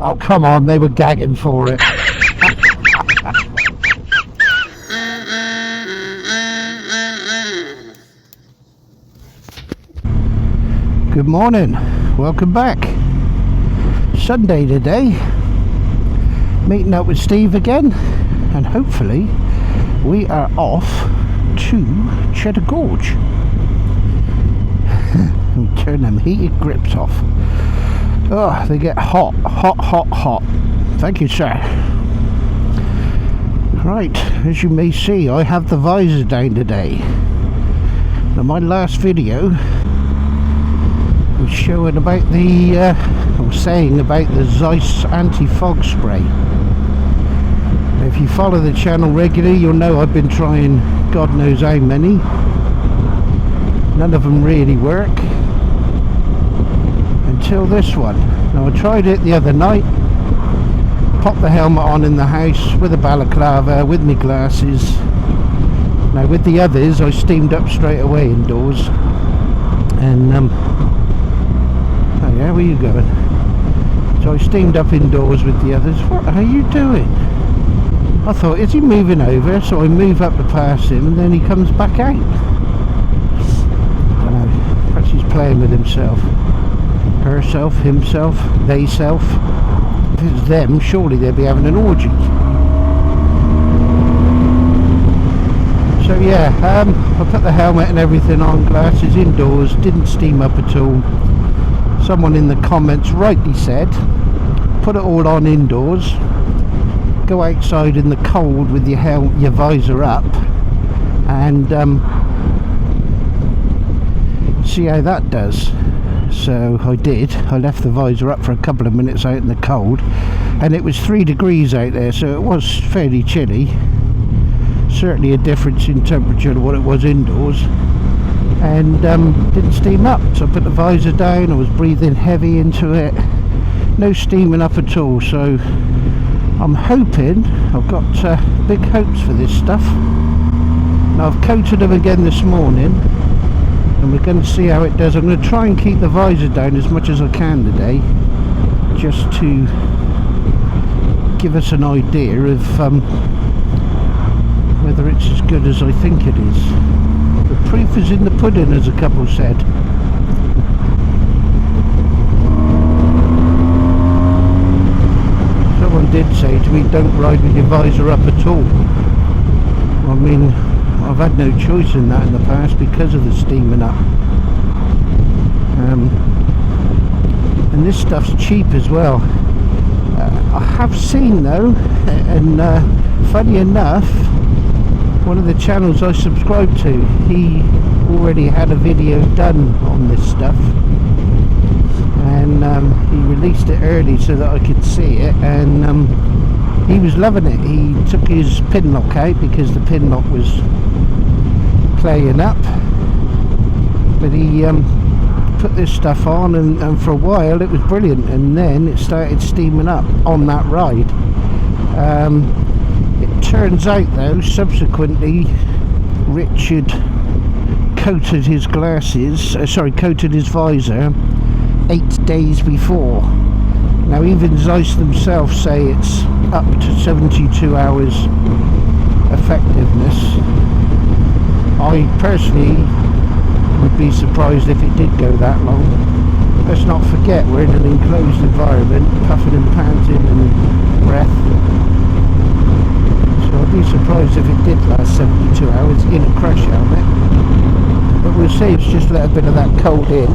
Oh, come on, they were gagging for it. Good morning, welcome back. Sunday today, meeting up with Steve again, and hopefully we are off to Cheddar Gorge. Let me turn them heated grips off. Oh, they get hot. Thank you, sir. Right, as you may see, I have the visor down today. Now, my last video was showing about or saying about the Zeiss anti-fog spray. Now, if you follow the channel regularly, you'll know I've been trying God knows how many. None of them really work until this one. Now, I tried it the other night, popped the helmet on in the house with a balaclava, with my glasses. Now, with the others, I steamed up straight away indoors, and oh yeah, where you going? So I steamed up indoors with the others. What are you doing? I thought, is he moving over? So I move up to pass him, and then he comes back out. I don't know, perhaps he's playing with himself. Herself, himself, they-self. If it's them, surely they'd be having an orgy. So yeah, I put the helmet and everything on, glasses indoors, didn't steam up at all. Someone in the comments rightly said, put it all on indoors, go outside in the cold with your visor up, and see how that does. So I did. I left the visor up for a couple of minutes out in the cold, and it was 3 degrees out there, so it was fairly chilly. Certainly a difference in temperature to what it was indoors, and didn't steam up. So I put the visor down, I was breathing heavy into it, no steaming up at all. So I'm hoping, I've got big hopes for this stuff. Now, I've coated them again this morning, and we're going to see how it does. I'm going to try and keep the visor down as much as I can today, just to give us an idea of whether it's as good as I think it is. The proof is in the pudding, as a couple said. Someone did say to me, don't ride with your visor up at all. I mean, I've had no choice in that in the past because of the steaming up. And this stuff's cheap as well. I have seen though, and funny enough, one of the channels I subscribe to, he already had a video done on this stuff, and he released it early so that I could see it, and he was loving it. He took his pin lock out because the pin lock was playing up, but he put this stuff on, and for a while it was brilliant, and then it started steaming up on that ride. It turns out though, subsequently, Richard coated his glasses, coated his visor 8 days before. Now, even Zeiss themselves say it's up to 72 hours effectiveness. I personally would be surprised if it did go that long. Let's not forget, we're in an enclosed environment, puffing and panting and breath. So I'd be surprised if it did last 72 hours in a crash helmet. But we'll see. It's just let a bit of that cold in.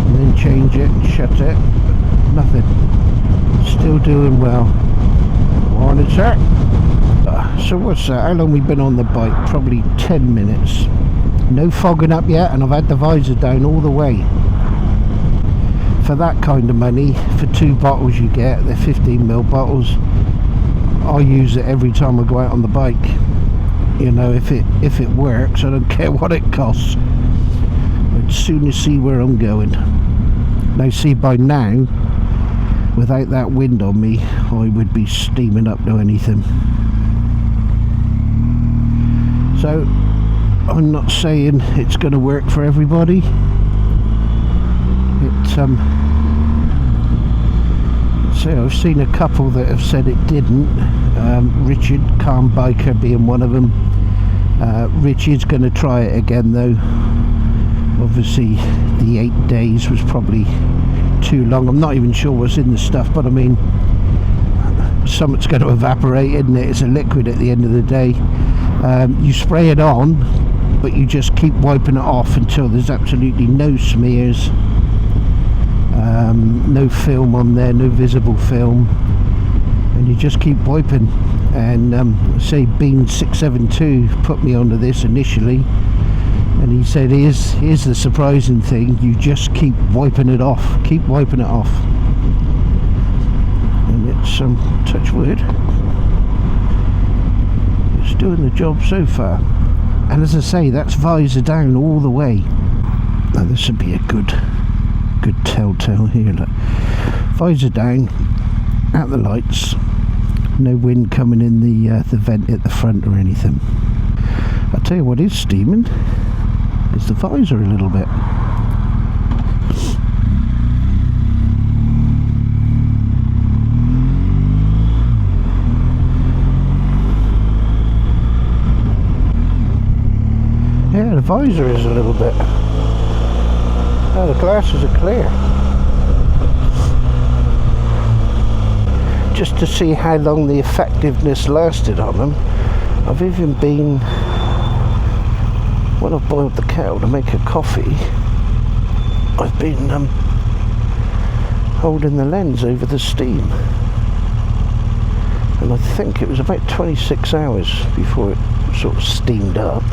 And then change it, shut it. Nothing. Still doing well. Morning, sir. So what's that? How long we been on the bike? Probably 10 minutes. No fogging up yet, and I've had the visor down all the way. For that kind of money, for 2 bottles you get, they're 15ml bottles. I use it every time I go out on the bike. You know, if it works, I don't care what it costs. I'd sooner see where I'm going. Now, see, by now, without that wind on me, I would be steaming up to anything. So I'm not saying it's going to work for everybody, so I've seen a couple that have said it didn't. Richard, calm biker, being one of them. Richard's going to try it again though. Obviously the 8 days was probably too long. I'm not even sure what's in the stuff, but I mean, something's going to evaporate, isn't it? It's a liquid at the end of the day. You spray it on, but you just keep wiping it off until there's absolutely no smears, no film on there, no visible film, and you just keep wiping. And say Bean 672 put me onto this initially, and he said here's the surprising thing: you just keep wiping it off, keep wiping it off, and it's touch wood, it's doing the job so far. And as I say, that's visor down all the way. Now this would be a good telltale here. Look, visor down, out the lights, no wind coming in the vent at the front or anything. I'll tell you what is steaming is the visor a little bit. Yeah, the visor is a little bit. Oh, the glasses are clear. Just to see how long the effectiveness lasted on them, I've even been, when I've boiled the kettle to make a coffee, I've been holding the lens over the steam, and I think it was about 26 hours before it sort of steamed up.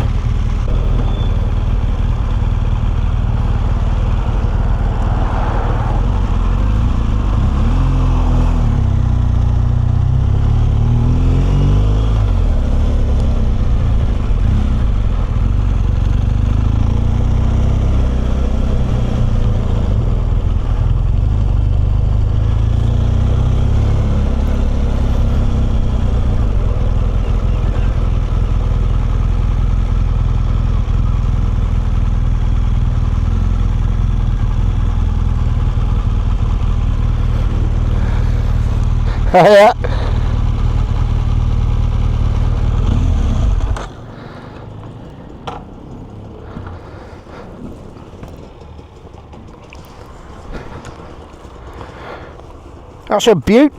Yeah. That's a beaut.